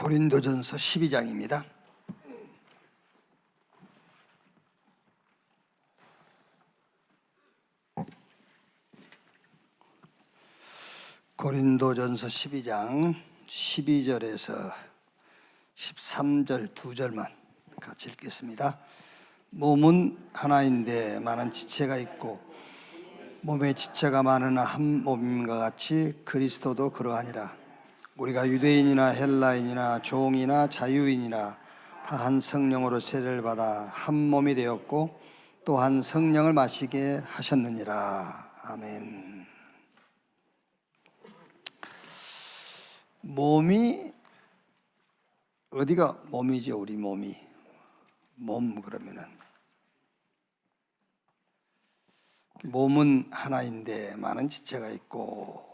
고린도전서 12장입니다. 고린도전서 12장 12절에서 13절 두 절만 같이 읽겠습니다. 몸은 하나인데 많은 지체가 있고 몸에 지체가 많으나 한 몸임과 같이 그리스도도 그러하니라. 우리가 유대인이나 헬라인이나 종이나 자유인이나 다 한 성령으로 세례를 받아 한 몸이 되었고 또 한 성령을 마시게 하셨느니라. 아멘. 몸이 어디가 몸이죠? 우리 몸이 몸 그러면은 몸은 하나인데 많은 지체가 있고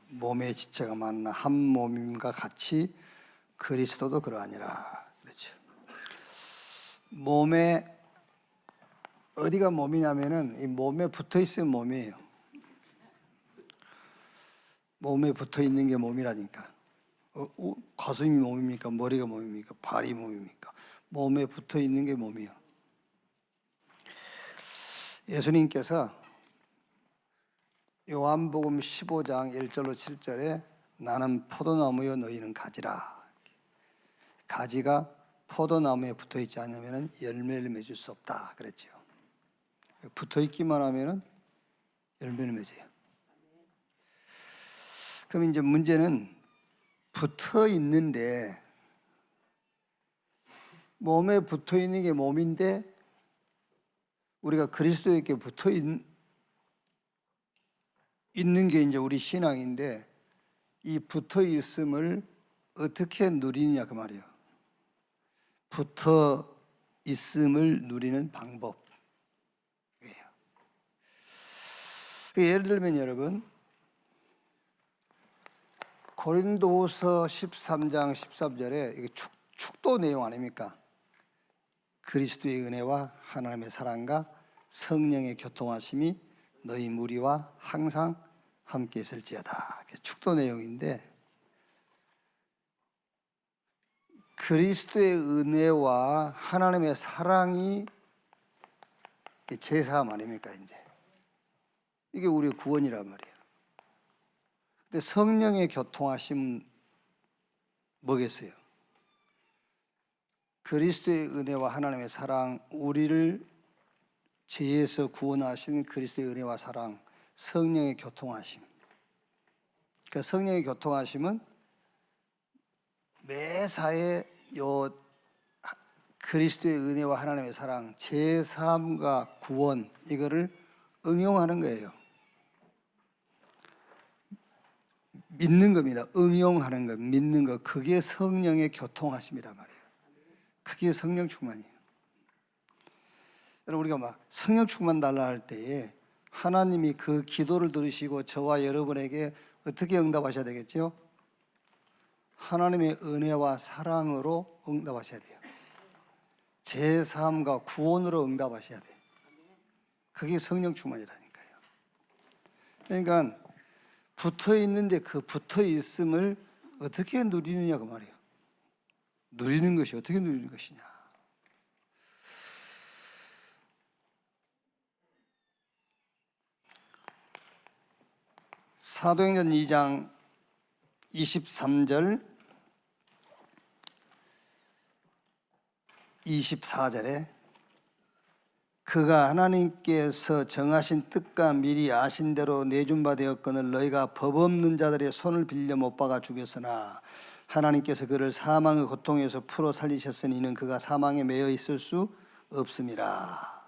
몸의 지체가 많으나 한 몸임과 같이 그리스도도 그러하니라. 그렇죠. 몸에 어디가 몸이냐면은 이 몸에 붙어 있으면 몸이에요. 몸에 붙어 있는 게 몸이라니까. 가슴이 몸입니까? 머리가 몸입니까? 발이 몸입니까? 몸에 붙어 있는 게 몸이에요. 예수님께서 요한복음 15장 1절로 7절에 나는 포도나무요 너희는 가지라. 가지가 포도나무에 붙어 있지 않으면 열매를 맺을 수 없다 그랬죠. 붙어 있기만 하면 열매를 맺어요. 그럼 이제 문제는 붙어 있는데 몸에 붙어 있는 게 몸인데 우리가 그리스도에게 붙어 있는 게 이제 우리 신앙인데 이 붙어 있음을 어떻게 누리느냐 그 말이에요. 붙어 있음을 누리는 방법. 예를 들면 여러분 고린도후서 13장 13절에 이게 축도 내용 아닙니까? 그리스도의 은혜와 하나님의 사랑과 성령의 교통하심이 너희 무리와 항상 함께 있을지어다. 축도 내용인데 그리스도의 은혜와 하나님의 사랑이 제사함 아닙니까? 이제 이게 우리의 구원이란 말이에요. 근데 성령의 교통하심은 뭐겠어요? 그리스도의 은혜와 하나님의 사랑, 우리를 죄에서 구원하신 그리스도의 은혜와 사랑, 성령의 교통하심. 그 성령의 교통하심은 매사에 요 그리스도의 은혜와 하나님의 사랑, 제3과 구원 이거를 응용하는 거예요. 믿는 겁니다. 응용하는 것, 믿는 것. 그게 성령의 교통하심이란 말이에요. 그게 성령 충만이에요. 여러분 우리가 막 성령 충만 달라 할 때에 하나님이 그 기도를 들으시고 저와 여러분에게 어떻게 응답하셔야 되겠죠? 하나님의 은혜와 사랑으로 응답하셔야 돼요. 제3과 구원으로 응답하셔야 돼요. 그게 성령 충만이라니까요. 그러니까 붙어 있는데 그 붙어 있음을 어떻게 누리느냐 그 말이에요. 누리는 것이 어떻게 누리는 것이냐. 사도행전 2장 23절 24절에 그가 하나님께서 정하신 뜻과 미리 아신 대로 내준 바 되었거늘 너희가 법 없는 자들의 손을 빌려 못 박아 죽였으나 하나님께서 그를 사망의 고통에서 풀어 살리셨으니 이는 그가 사망에 매여 있을 수 없음이라.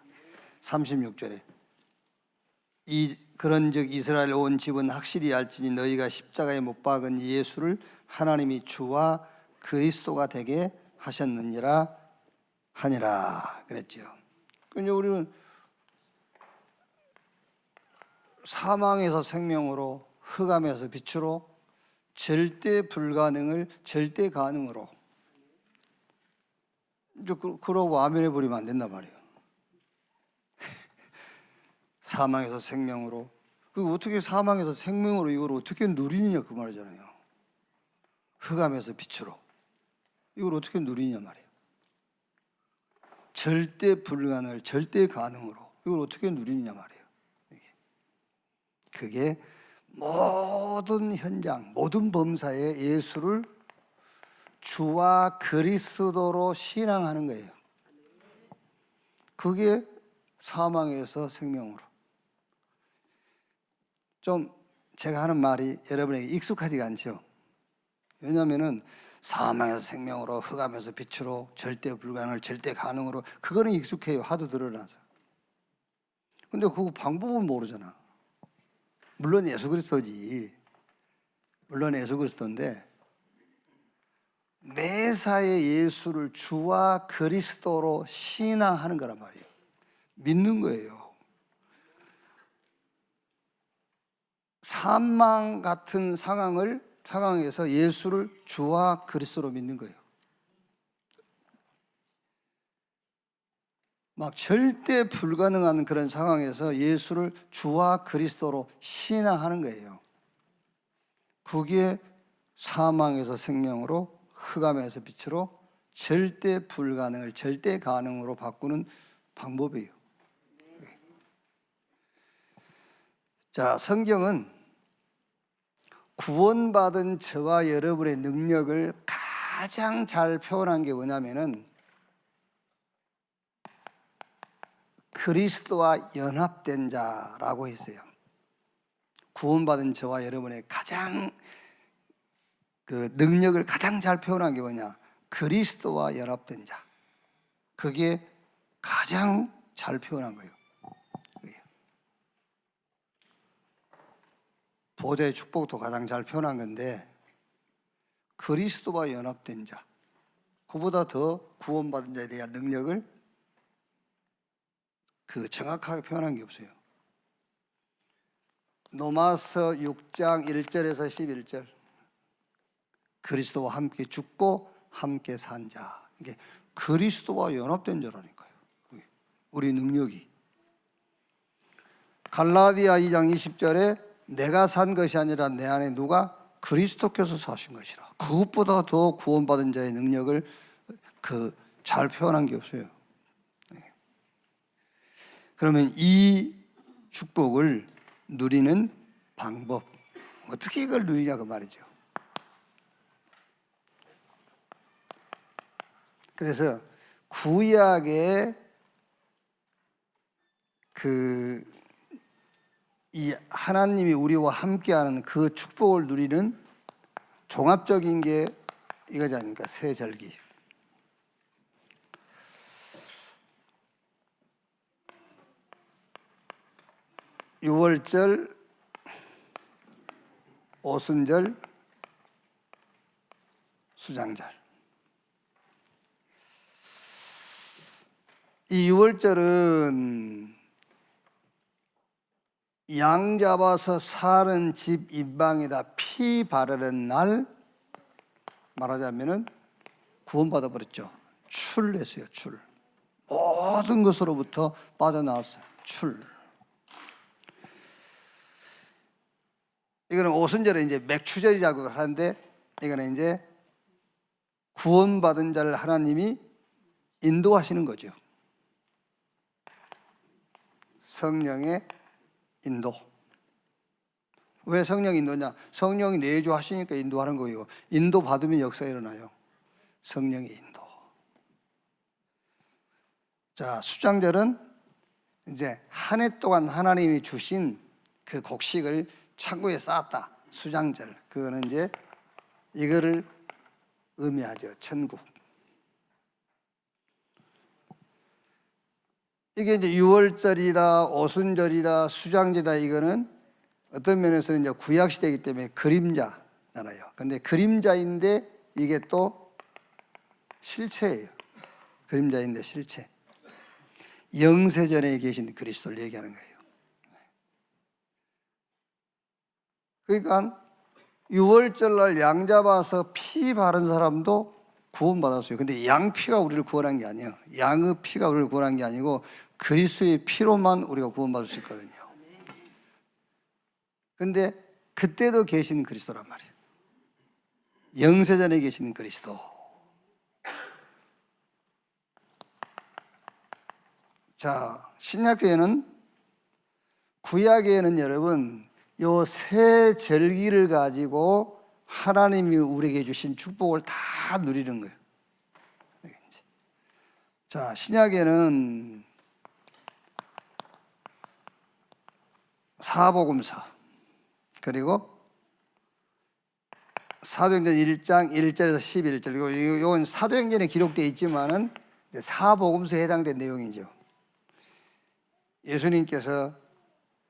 36절에 그런즉 이스라엘 온 집은 확실히 알지니 너희가 십자가에 못 박은 예수를 하나님이 주와 그리스도가 되게 하셨느니라 하니라 그랬죠. 그러니까 우리는 사망에서 생명으로, 흑암에서 빛으로, 절대 불가능을 절대 가능으로 이제 그러고 아멘해 버리면 안 된단 말이에요. 사망에서 생명으로. 그 어떻게 사망에서 생명으로 이걸 어떻게 누리느냐 그 말이잖아요. 흑암에서 빛으로. 이걸 어떻게 누리냐 말이에요. 절대 불가능을 절대 가능으로. 이걸 어떻게 누리냐 말이에요. 그게 모든 현장, 모든 범사에 예수를 주와 그리스도로 신앙하는 거예요. 그게 사망에서 생명으로. 좀 제가 하는 말이 여러분에게 익숙하지가 않죠. 왜냐하면 사망에서 생명으로, 흑암에서 빛으로, 절대 불가능을 절대 가능으로, 그거는 익숙해요. 하도 드러나서. 근데 그 방법은 모르잖아. 물론 예수 그리스도지. 물론 예수 그리스도인데 매사에 예수를 주와 그리스도로 신앙하는 거란 말이에요. 믿는 거예요. 사망 같은 상황에서 예수를 주와 그리스도로 믿는 거예요. 막 절대 불가능한 그런 상황에서 예수를 주와 그리스도로 신앙하는 거예요. 그게 사망에서 생명으로, 흑암에서 빛으로, 절대 불가능을 절대 가능으로 바꾸는 방법이에요. 자, 성경은 구원받은 저와 여러분의 능력을 가장 잘 표현한 게 뭐냐면은 그리스도와 연합된 자라고 했어요. 구원받은 저와 여러분의 가장 그 능력을 가장 잘 표현한 게 뭐냐? 그리스도와 연합된 자. 그게 가장 잘 표현한 거예요. 보좌의 축복도 가장 잘 표현한 건데 그리스도와 연합된 자. 그보다 더 구원받은 자에 대한 능력을 정확하게 표현한 게 없어요. 로마서 6장 1절에서 11절. 그리스도와 함께 죽고 함께 산 자. 이게 그리스도와 연합된 자라니까요. 우리 능력이. 갈라디아 2장 20절에 내가 산 것이 아니라 내 안에 누가 그리스도께서 사신 것이라. 그것보다 더 구원받은 자의 능력을 잘 표현한 게 없어요. 그러면 이 축복을 누리는 방법, 어떻게 이걸 누리냐 그 말이죠. 그래서 구약의 이 하나님이 우리와 함께하는 그 축복을 누리는 종합적인 게 이거지 않습니까? 세 절기. 유월절, 오순절, 수장절. 이 유월절은 양 잡아서 사는 집 임방에다 피 바르는 날, 말하자면은 구원받아 버렸죠. 출했어요. 출. 모든 것으로부터 빠져나왔어요. 출. 이거는 오순절에 이제 맥추절이라고 하는데, 이거는 이제 구원받은 자를 하나님이 인도하시는 거죠. 성령의 인도. 왜 성령 인도냐? 성령이 내주하시니까 인도하는 거예요. 인도 받으면 역사가 일어나요. 성령의 인도. 자, 수장절은 이제 한 해 동안 하나님이 주신 그 곡식을 창고에 쌓았다. 수장절. 그거는 이제 이거를 의미하죠. 천국. 이게 이제 유월절이다, 오순절이다, 수장절이다, 이거는 어떤 면에서는 이제 구약시대이기 때문에 그림자잖아요. 근데 그림자인데 이게 또 실체예요. 그림자인데 실체. 영세전에 계신 그리스도를 얘기하는 거예요. 그러니까 유월절날 양 잡아서 피 바른 사람도 구원받았어요. 근데 양 피가 우리를 구원한 게 아니에요. 양의 피가 우리를 구원한 게 아니고 그리스도의 피로만 우리가 구원받을 수 있거든요. 근데 그때도 계신 그리스도란 말이에요. 영세전에 계시는 그리스도. 자, 신약에는, 구약에는 여러분 요 세 절기를 가지고 하나님이 우리에게 주신 축복을 다 누리는 거예요. 자, 신약에는 사복음서, 그리고 사도행전 1장 1절에서 11절, 이건 사도행전에 기록되어 있지만은 사복음서에 해당된 내용이죠. 예수님께서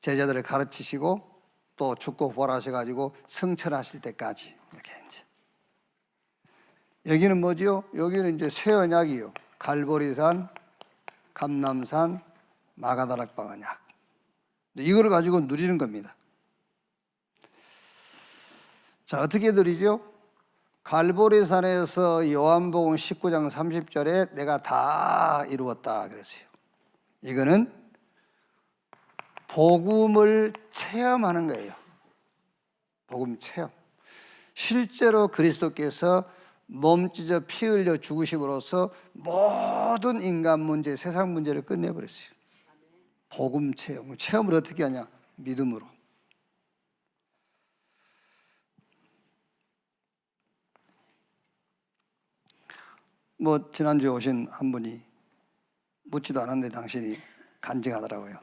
제자들을 가르치시고 또 죽고 부활하셔가지고 승천하실 때까지 이렇게 이제. 여기는 뭐죠? 여기는 이제 새 언약이요. 갈보리산, 감람산, 마가다락방 언약. 이걸 가지고 누리는 겁니다. 자, 어떻게 누리죠? 갈보리산에서 요한복음 19장 30절에 내가 다 이루었다 그랬어요. 이거는 복음을 체험하는 거예요. 복음 체험. 실제로 그리스도께서 몸 찢어 피 흘려 죽으심으로써 모든 인간 문제, 세상 문제를 끝내버렸어요. 복음 체험. 체험을 어떻게 하냐? 믿음으로. 뭐 지난주에 오신 한 분이 묻지도 않았는데 당신이 간증하더라고요.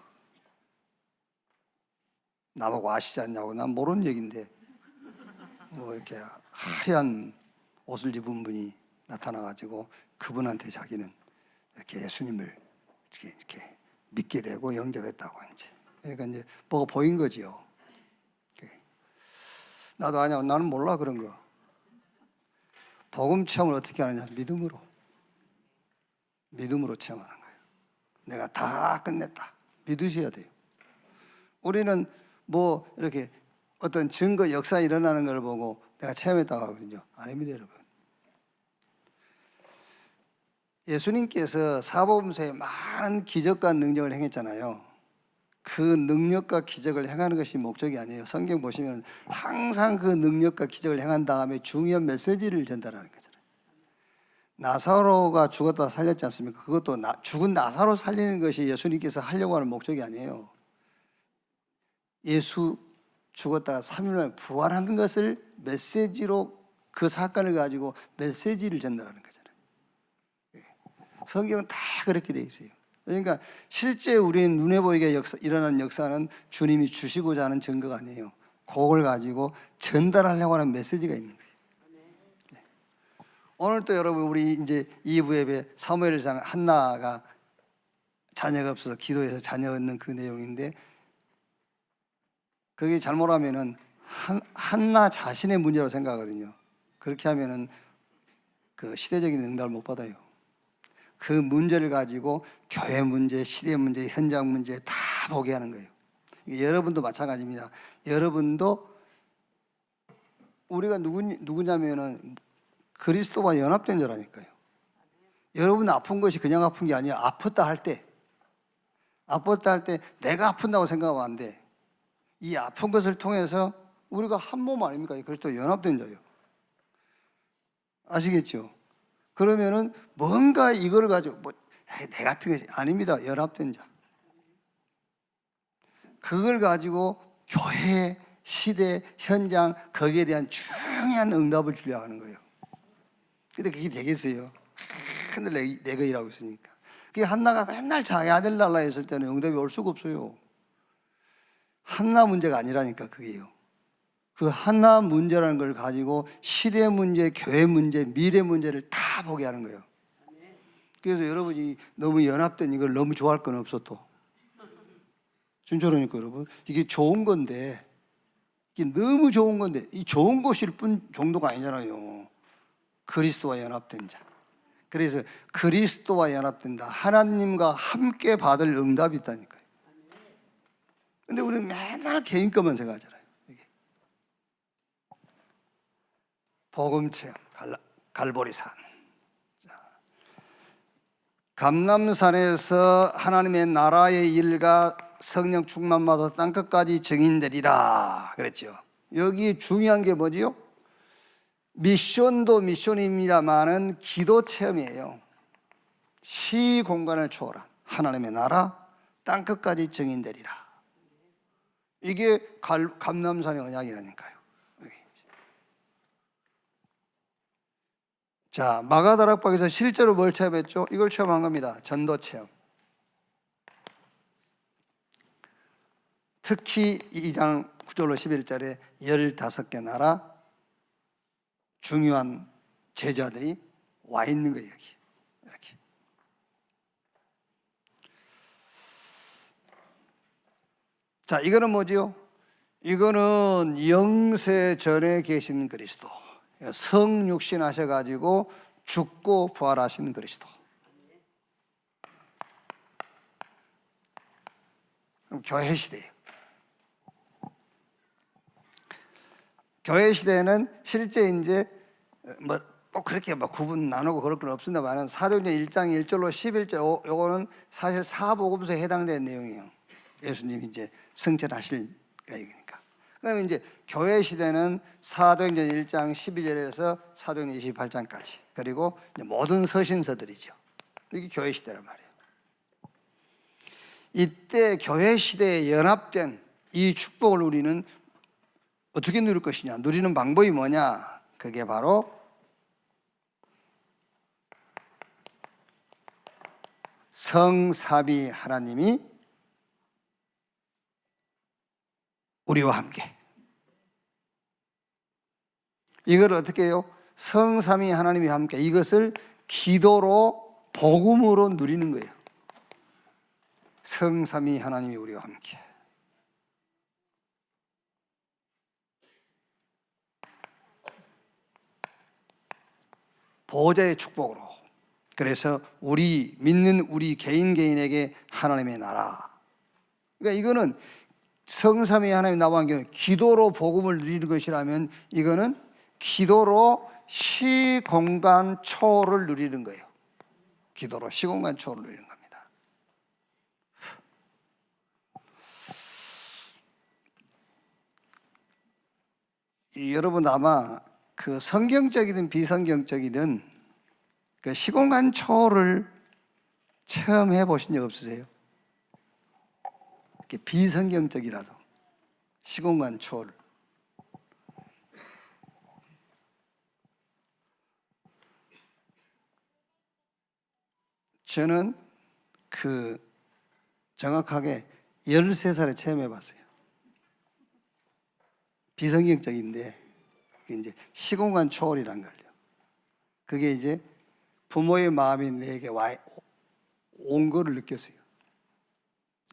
나보고 아시지 않냐고. 난 모르는 얘기인데 뭐 이렇게 하얀 옷을 입은 분이 나타나가지고 그분한테 자기는 이렇게 예수님을 이렇게 믿게 되고 영접했다고 이제. 그러니까 이제 뭐가 보인 거지요. 나도 아냐. 나는 몰라 그런 거. 복음 체험을 어떻게 하느냐? 믿음으로. 믿음으로 체험하는 거예요. 내가 다 끝냈다. 믿으셔야 돼요. 우리는 뭐 이렇게 어떤 증거, 역사 일어나는 걸 보고 내가 체험했다고 하거든요. 아닙니다, 여러분. 예수님께서 사복음서에 많은 기적과 능력을 행했잖아요. 그 능력과 기적을 행하는 것이 목적이 아니에요. 성경 보시면 항상 그 능력과 기적을 행한 다음에 중요한 메시지를 전달하는 거잖아요. 나사로가 죽었다 살렸지 않습니까? 그것도 죽은 나사로 살리는 것이 예수님께서 하려고 하는 목적이 아니에요. 예수 죽었다가 3일 만에 부활하는 것을 메시지로, 그 사건을 가지고 메시지를 전달하는 거잖아요. 성경은 다 그렇게 돼 있어요. 그러니까 실제 우리의 눈에 보이게 일어난 역사는 주님이 주시고자 하는 증거가 아니에요. 그걸 가지고 전달하려고 하는 메시지가 있는 거예요. 네. 오늘 또 여러분 우리 이제 2부 예배 사무엘상 한나가 자녀가 없어서 기도해서 자녀 얻는 그 내용인데, 그게 잘못하면은 한나 자신의 문제라고 생각하거든요. 그렇게 하면은 그 시대적인 응답을 못 받아요. 그 문제를 가지고 교회 문제, 시대 문제, 현장 문제 다 보게 하는 거예요. 여러분도 마찬가지입니다. 여러분도 우리가 누구냐면은 그리스도와 연합된 자라니까요. 여러분 아픈 것이 그냥 아픈 게 아니야. 아팠다 할 때 내가 아픈다고 생각하면 안 돼. 이 아픈 것을 통해서 우리가 한 몸 아닙니까? 그리스도 연합된 자예요. 아시겠죠? 그러면은 뭔가 이걸 가지고 내 같은 것이 아닙니다. 연합된 자. 그걸 가지고 교회, 시대, 현장, 거기에 대한 중요한 응답을 주려고 하는 거예요. 근데 그게 되겠어요? 근데 내가 일하고 있으니까. 그게 한나가 맨날 자기 아들 날라 했을 때는 응답이 올 수가 없어요. 한나 문제가 아니라니까, 그게요. 그 한나 문제라는 걸 가지고 시대 문제, 교회 문제, 미래 문제를 다 보게 하는 거예요. 그래서 여러분이 너무 연합된 이걸 너무 좋아할 건 없어 또. 진짜로니까 여러분. 이게 좋은 건데, 이게 너무 좋은 건데, 이 좋은 것일 뿐 정도가 아니잖아요. 그리스도와 연합된 자. 그래서 그리스도와 연합된다. 하나님과 함께 받을 응답이 있다니까요. 근데 우리는 맨날 개인 것만 생각하잖아요. 이게. 복음체험, 갈보리산. 감람산에서 하나님의 나라의 일과 성령 충만 받아 땅끝까지 증인되리라 그랬죠. 여기 중요한 게 뭐지요? 미션도 미션입니다만은 기도 체험이에요. 시공간을 초월한 하나님의 나라 땅끝까지 증인되리라. 이게 감람산의 언약이라니까요. 자, 마가다락방에서 실제로 뭘 체험했죠? 이걸 체험한 겁니다. 전도 체험. 특히 2장 9절로 11절에 15개 나라 중요한 제자들이 와 있는 거예요. 여기 이렇게. 자, 이거는 뭐지요? 이거는 영세 전에 계신 그리스도, 성육신 하셔가지고 죽고 부활하신 그리스도. 그럼 교회 시대예요. 교회 시대에는 실제 이제 뭐 꼭 그렇게 막 구분 나누고 그럴 건 없습니다만 사도행전 1장 1절로 11절 요거는 사실 사복음서에 해당되는 내용이에요. 예수님이 이제 승천하실 얘기니까. 그다음에 이제 교회 시대는 사도행전 1장 12절에서 사도행전 28장까지 그리고 모든 서신서들이죠. 이게 교회 시대란 말이에요. 이때 교회 시대에 연합된 이 축복을 우리는 어떻게 누릴 것이냐? 누리는 방법이 뭐냐? 그게 바로 성삼위 하나님이 우리와 함께. 이걸 어떻게 해요? 성삼위 하나님이 함께. 이것을 기도로 복음으로 누리는 거예요. 성삼위 하나님이 우리와 함께. 보호자의 축복으로. 그래서 우리 믿는 우리 개인에게 하나님의 나라. 그러니까 이거는 성삼위 하나님 나와 함께 기도로 복음을 누리는 것이라면 이거는 기도로 시공간 초월을 누리는 거예요. 기도로 시공간 초월을 누리는 겁니다. 여러분 아마 그 성경적이든 비성경적이든 그 시공간 초월을 체험해 보신 적 없으세요? 이렇게 비성경적이라도 시공간 초월. 저는 그 정확하게 13살에 체험해 봤어요. 비성경적인데 이제 시공간 초월이란 걸요. 그게 이제 부모의 마음이 내게 온 거를 느꼈어요.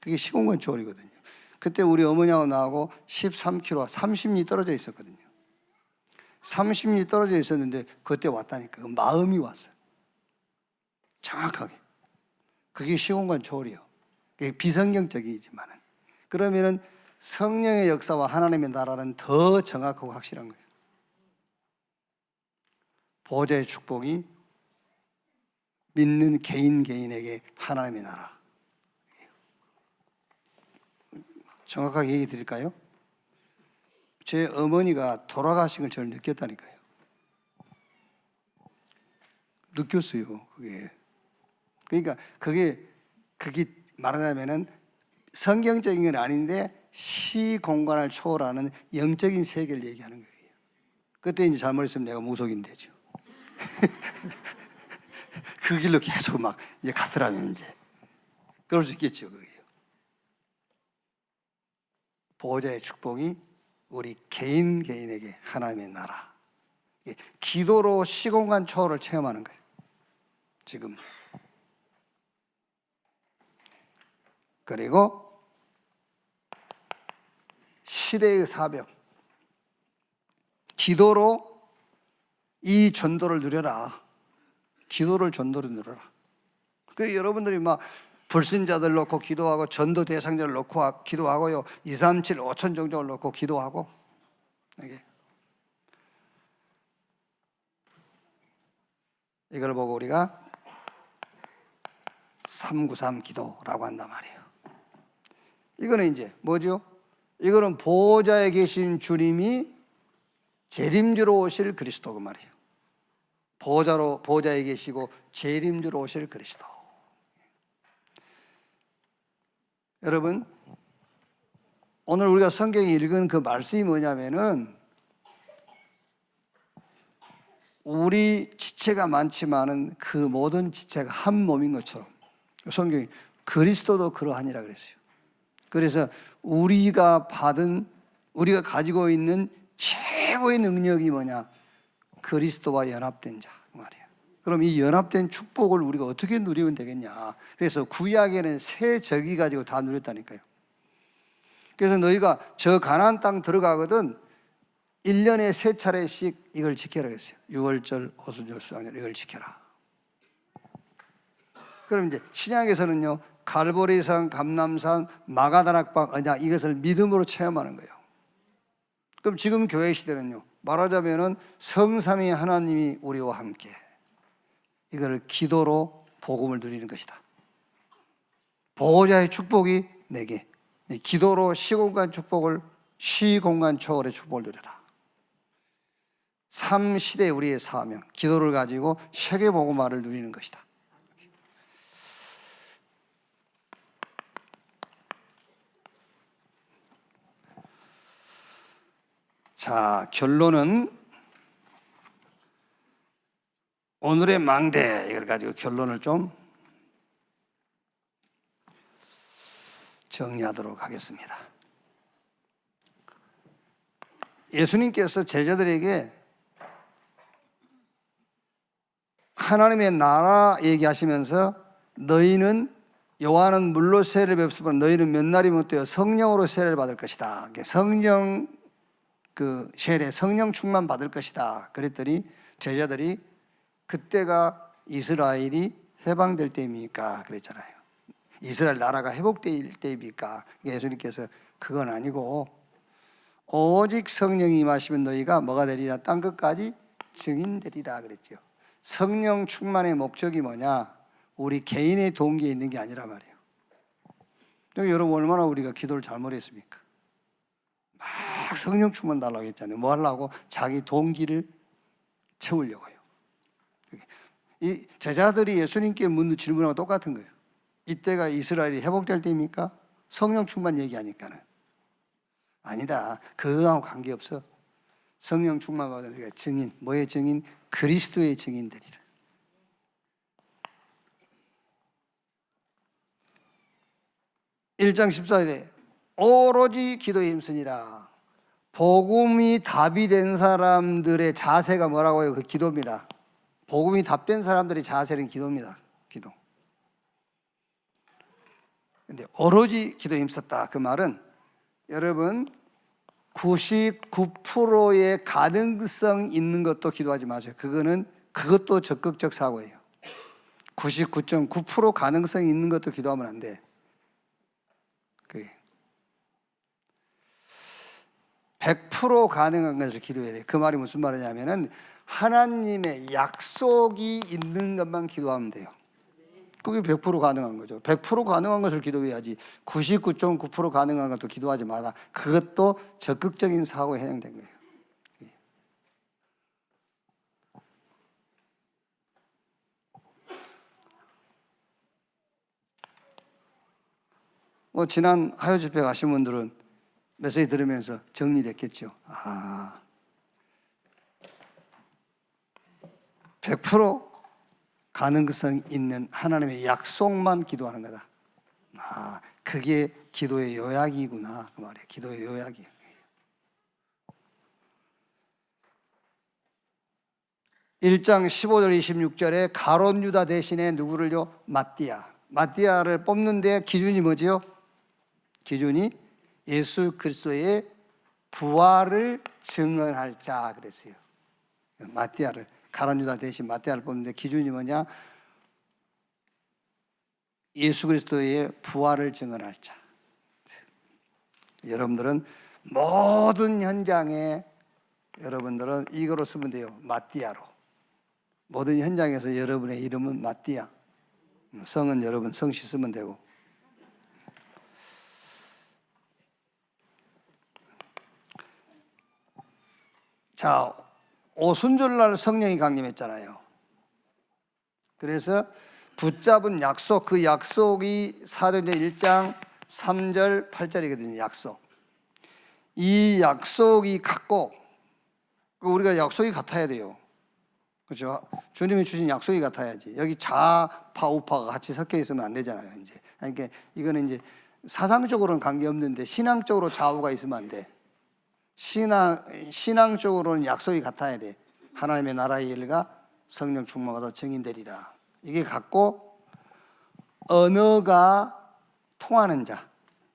그게 시공간 초월이거든요. 그때 우리 어머니하고 나하고 13km, 30리 떨어져 있었거든요. 30리 떨어져 있었는데 그때 왔다니까. 그 마음이 왔어요. 정확하게. 그게 시공간 초월이요. 그게 비성경적이지만은. 그러면은 성령의 역사와 하나님의 나라는 더 정확하고 확실한 거예요. 보호자의 축복이 믿는 개인에게 하나님의 나라. 정확하게 얘기 드릴까요? 제 어머니가 돌아가신 걸 저를 느꼈다니까요. 느꼈어요, 그게. 그러니까 그게 말하자면은 성경적인 건 아닌데 시공간을 초월하는 영적인 세계를 얘기하는 거예요. 그때 이제 잘못했으면 내가 무속인 되죠. 그 길로 계속 막 이제 가더라면 이제 그럴 수 있겠죠, 그게요. 보호자의 축복이 우리 개인에게 하나님의 나라. 기도로 시공간 초월을 체험하는 거예요. 지금. 그리고 시대의 사명. 기도로 이 전도를 누려라. 기도를 전도로 누려라. 그 여러분들이 막 불신자들 놓고 기도하고 전도 대상자를 놓고 기도하고요. 2, 3, 7, 5천 정도를 놓고 기도하고 이걸 보고 우리가 393 기도라고 한단 말이에요. 이거는 이제 뭐죠? 이거는 보호자에 계신 주님이 재림주로 오실 그리스도 그 말이에요. 보좌에 계시고 재림주로 오실 그리스도. 여러분, 오늘 우리가 성경에 읽은 그 말씀이 뭐냐면은 우리 지체가 많지만은 그 모든 지체가 한 몸인 것처럼 성경이 그리스도도 그러하니라 그랬어요. 그래서 우리가 가지고 있는 최고의 능력이 뭐냐? 그리스도와 연합된 자 말이에요. 그럼 이 연합된 축복을 우리가 어떻게 누리면 되겠냐? 그래서 구약에는 세 절기 가지고 다 누렸다니까요. 그래서 너희가 저 가나안 땅 들어가거든 1년에 세 차례씩 이걸 지켜라 그랬어요. 유월절, 오순절, 수양절 이걸 지켜라. 그럼 이제 신약에서는요, 갈보리산, 감람산, 마가다락방, 언약 이것을 믿음으로 체험하는 거예요. 그럼 지금 교회 시대는요, 말하자면은 성삼위 하나님이 우리와 함께 이걸 기도로 복음을 누리는 것이다. 보호자의 축복이 내게, 기도로 시공간 축복을, 시공간 초월의 축복을 누려라. 삶 시대 우리의 사명, 기도를 가지고 세계복음화를 누리는 것이다. 자, 결론은 오늘의 망대 이걸 가지고 결론을 좀 정리하도록 하겠습니다. 예수님께서 제자들에게 하나님의 나라 얘기하시면서 너희는 요한은 물로 세례를 뵙지만 너희는 몇 날이 못 되어 성령으로 세례를 받을 것이다. 성령 세례, 성령 충만 받을 것이다. 그랬더니 제자들이 그때가 이스라엘이 해방될 때입니까? 그랬잖아요. 이스라엘 나라가 회복될 때입니까? 예수님께서 그건 아니고 오직 성령이 임하시면 너희가 뭐가 되리라? 땅 끝까지 증인되리라 그랬죠. 성령 충만의 목적이 뭐냐? 우리 개인의 동기에 있는 게 아니라 말이에요. 여러분 얼마나 우리가 기도를 잘못했습니까? 막 성령 충만 달라고 했잖아요. 뭐 하려고? 자기 동기를 채우려고요. 이 제자들이 예수님께 묻는 질문하고 똑같은 거예요. 이때가 이스라엘이 회복될 때입니까? 성령 충만 얘기하니까는 아니다. 그거하고 관계없어. 성령 충만 받은 증인, 뭐의 증인? 그리스도의 증인들이라. (1장 14절에) 오로지 기도에 힘쓰니라. 복음이 답이 된 사람들의 자세가 뭐라고요? 그 기도입니다. 복음이 답된 사람들의 자세는 기도입니다. 기도. 근데 오로지 기도에 힘썼다. 그 말은 여러분 99%의 가능성 있는 것도 기도하지 마세요. 그것도 적극적 사고예요. 99.9% 가능성이 있는 것도 기도하면 안 돼. 100% 가능한 것을 기도해야 돼. 그 말이 무슨 말이냐면은 하나님의 약속이 있는 것만 기도하면 돼요. 그게 100% 가능한 거죠. 100% 가능한 것을 기도해야지 99.9% 가능한 것도 기도하지 마라. 그것도 적극적인 사고에 해당된 거예요. 지난 하요 집회 가신 분들은 메시지 들으면서 정리됐겠죠. 100% 가능성 있는 하나님의 약속만 기도하는 거다. 그게 기도의 요약이구나. 그 말이에요. 기도의 요약이에요. (1장 15절 26절에) 가롯 유다 대신에 누구를요? 마띠아를 뽑는데 기준이 뭐지요? 기준이 예수 그리스도의 부활을 증언할 자 그랬어요. 마띠아를, 가롯 유다 대신 마띠아를 뽑는데 기준이 뭐냐? 예수 그리스도의 부활을 증언할 자. 여러분들은 모든 현장에 여러분들은 이거로 쓰면 돼요. 마띠아로. 모든 현장에서 여러분의 이름은 마띠아. 성은 여러분 성씨 쓰면 되고. 자, 오순절날 성령이 강림했잖아요. 그래서 붙잡은 약속, 그 약속이 사도행전 1장 3절 8절이거든요. 약속. 이 약속이 같고, 우리가 약속이 같아야 돼요. 그렇죠? 주님이 주신 약속이 같아야지. 여기 좌파 우파가 같이 섞여 있으면 안 되잖아요. 이제 그러니까 이거는 이제 사상적으로는 관계 없는데 신앙적으로 좌우가 있으면 안 돼. 신앙적으로는 약속이 같아야 돼. 하나님의 나라의 일과 성령 충만받아 증인되리라. 이게 같고, 언어가 통하는 자,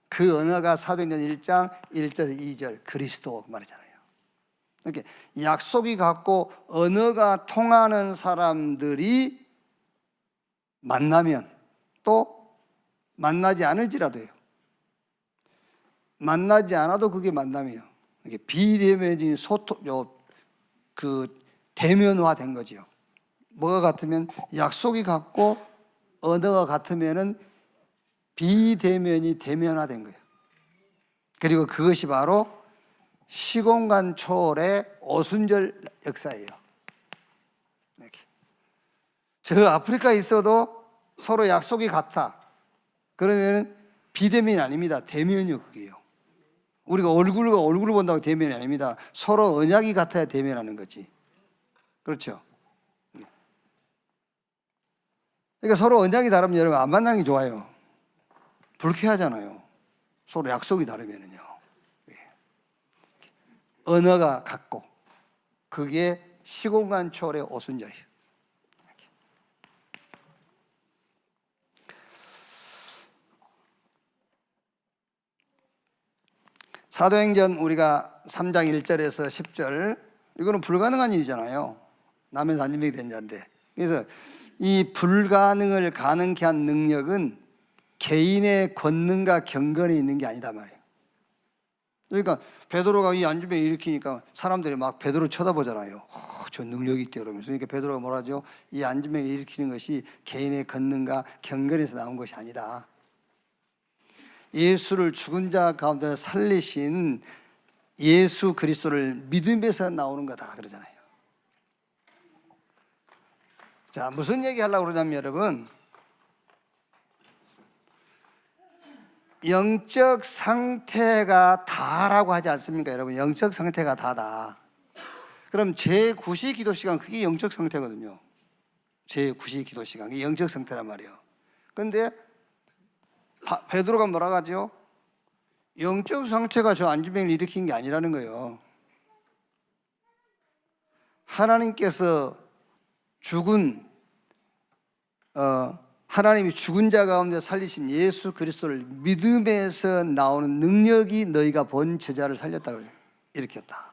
그 언어가 사도행전 1장 1절 2절 그리스도 말이잖아요. 이렇게 약속이 같고 언어가 통하는 사람들이 만나면, 또 만나지 않을지라도요, 만나지 않아도 그게 만남이에요. 이게 비대면적인 소통, 그 대면화된 거죠. 뭐가 같으면, 약속이 같고 언어가 같으면은 비대면이 대면화된 거예요. 그리고 그것이 바로 시공간 초월의 오순절 역사예요. 이렇게. 저 아프리카에 있어도 서로 약속이 같아. 그러면 비대면이 아닙니다. 대면이요, 그게요. 우리가 얼굴과 얼굴을 본다고 대면이 아닙니다. 서로 언약이 같아야 대면하는 거지. 그렇죠? 그러니까 서로 언약이 다르면 여러분 안 만나는 게 좋아요. 불쾌하잖아요. 서로 약속이 다르면은요. 언어가 같고, 그게 시공간 초월의 오순절이에요. 사도행전 우리가 3장 1절에서 10절, 이거는 불가능한 일이잖아요. 남의 산지명이 된 자인데. 그래서 이 불가능을 가능케 한 능력은 개인의 권능과 경건이 있는 게 아니다 말이에요. 그러니까 베드로가 이 안주병을 일으키니까 사람들이 막 베드로 쳐다보잖아요. 저 능력이 있대 그러면서. 그러니까 베드로가 뭐라죠? 이 안주병을 일으키는 것이 개인의 권능과 경건에서 나온 것이 아니다. 예수를 죽은 자 가운데 살리신 예수 그리스도를 믿음에서 나오는 거다 그러잖아요. 자, 무슨 얘기 하려고 그러냐면 여러분, 영적 상태가 다라고 하지 않습니까? 여러분, 영적 상태가 다다. 그럼 제9시 기도 시간, 그게 영적 상태거든요. 제9시 기도 시간, 그게 영적 상태란 말이에요. 근데 베드로가 뭐라고 하죠? 영적 상태가 저 안주병을 일으킨 게 아니라는 거예요. 하나님께서 하나님이 죽은 자 가운데 살리신 예수 그리스도를 믿음에서 나오는 능력이 너희가 본 제자를 살렸다 그래요. 일으켰다.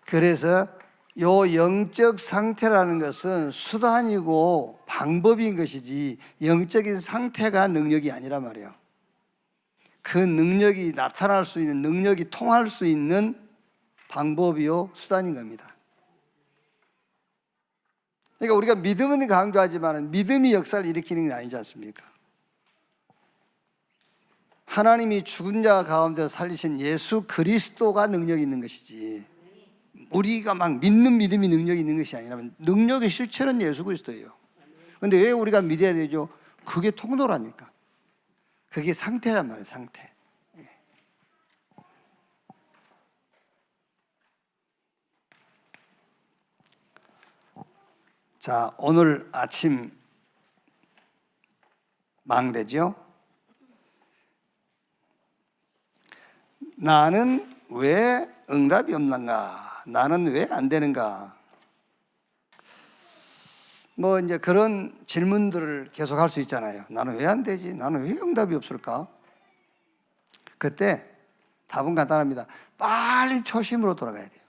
그래서 요 영적 상태라는 것은 수단이고 방법인 것이지 영적인 상태가 능력이 아니란 말이에요. 그 능력이 나타날 수 있는, 능력이 통할 수 있는 방법이요 수단인 겁니다. 그러니까 우리가 믿음은 강조하지만 믿음이 역사를 일으키는 게 아니지 않습니까? 하나님이 죽은 자 가운데 살리신 예수 그리스도가 능력이 있는 것이지, 우리가 막 믿는 믿음이 능력이 있는 것이 아니라 능력의 실체는 예수 그리스도예요. 그런데 왜 우리가 믿어야 되죠? 그게 통로라니까. 그게 상태란 말이에요, 상태. 자, 오늘 아침 망대죠. 나는 왜 응답이 없는가? 나는 왜 안 되는가? 뭐 이제 그런 질문들을 계속 할 수 있잖아요. 나는 왜 안 되지? 나는 왜 응답이 없을까? 그때 답은 간단합니다. 빨리 초심으로 돌아가야 돼요.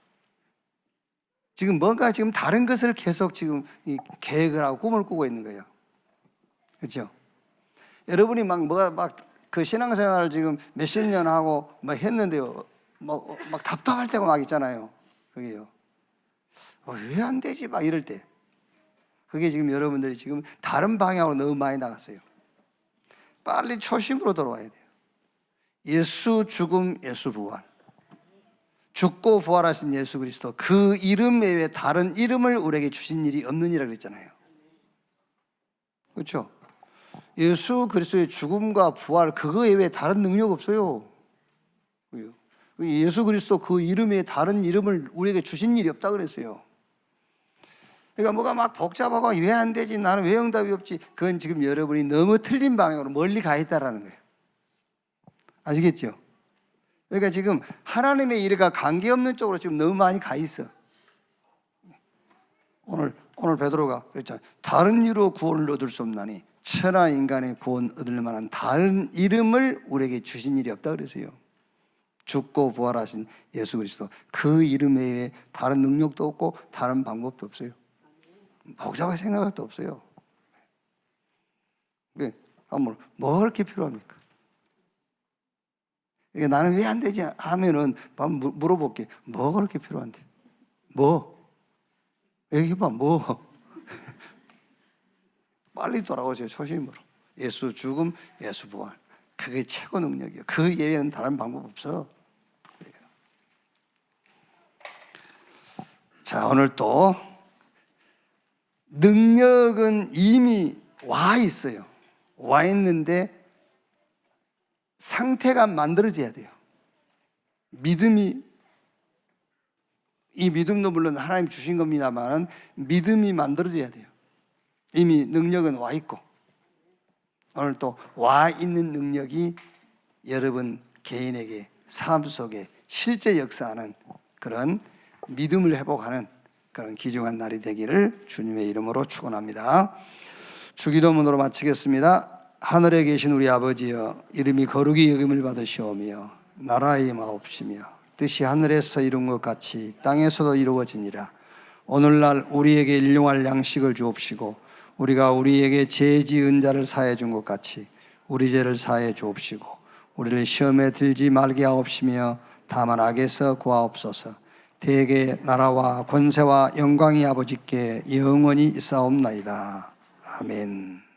지금 뭔가 지금 다른 것을 계속 지금 이 계획을 하고 꿈을 꾸고 있는 거예요. 그렇죠? 여러분이 막 그 신앙생활을 지금 몇십 년 하고 뭐 했는데요, 막 답답할 때가 막 있잖아요. 그게요. 왜 안 되지? 막 이럴 때. 그게 지금 여러분들이 지금 다른 방향으로 너무 많이 나갔어요. 빨리 초심으로 돌아와야 돼요. 예수 죽음, 예수 부활. 죽고 부활하신 예수 그리스도, 그 이름 외에 다른 이름을 우리에게 주신 일이 없느니라 그랬잖아요. 그렇죠? 예수 그리스도의 죽음과 부활, 그거 외에 다른 능력 없어요. 예수 그리스도 그 이름 외에 다른 이름을 우리에게 주신 일이 없다 그랬어요. 그러니까 뭐가 막 복잡하고 왜 안 되지, 나는 왜 응답이 없지, 그건 지금 여러분이 너무 틀린 방향으로 멀리 가 있다라는 거예요. 아시겠죠? 그러니까 지금 하나님의 일과 관계없는 쪽으로 지금 너무 많이 가 있어. 오늘 베드로가 그랬잖아요. 다른 이유로 구원을 얻을 수 없나니 천하 인간의 구원 얻을 만한 다른 이름을 우리에게 주신 일이 없다 그랬어요. 죽고 부활하신 예수 그리스도, 그 이름 외에 다른 능력도 없고 다른 방법도 없어요. 복잡하게 생각할 것도 없어요. 뭐가 그렇게 필요합니까? 그러니까 나는 왜 안 되지 하면은 물어볼게. 뭐가 그렇게 필요한데? 뭐? 얘기해봐. 뭐? 빨리 돌아오세요. 초심으로. 예수 죽음, 예수 부활. 그게 최고 능력이에요. 그 외에는 다른 방법 없어. 자, 오늘 또 능력은 이미 와 있어요. 와 있는데 상태가 만들어져야 돼요. 이 믿음도 물론 하나님 주신 겁니다만 믿음이 만들어져야 돼요. 이미 능력은 와 있고, 오늘 또 와 있는 능력이 여러분 개인에게 삶 속에 실제 역사하는 그런 믿음을 회복하는 그런 귀중한 날이 되기를 주님의 이름으로 축원합니다. 주기도문으로 마치겠습니다. 하늘에 계신 우리 아버지여, 이름이 거룩히 여김을 받으시오며 나라의 임하옵시며 뜻이 하늘에서 이룬 것 같이 땅에서도 이루어지니라. 오늘날 우리에게 일용할 양식을 주옵시고 우리가 우리에게 죄 지은 자를 사해 준 것 같이 우리 죄를 사해 주옵시고 우리를 시험에 들지 말게 하옵시며 다만 악에서 구하옵소서. 대개 나라와 권세와 영광이 아버지께 영원히 있사옵나이다. 아멘.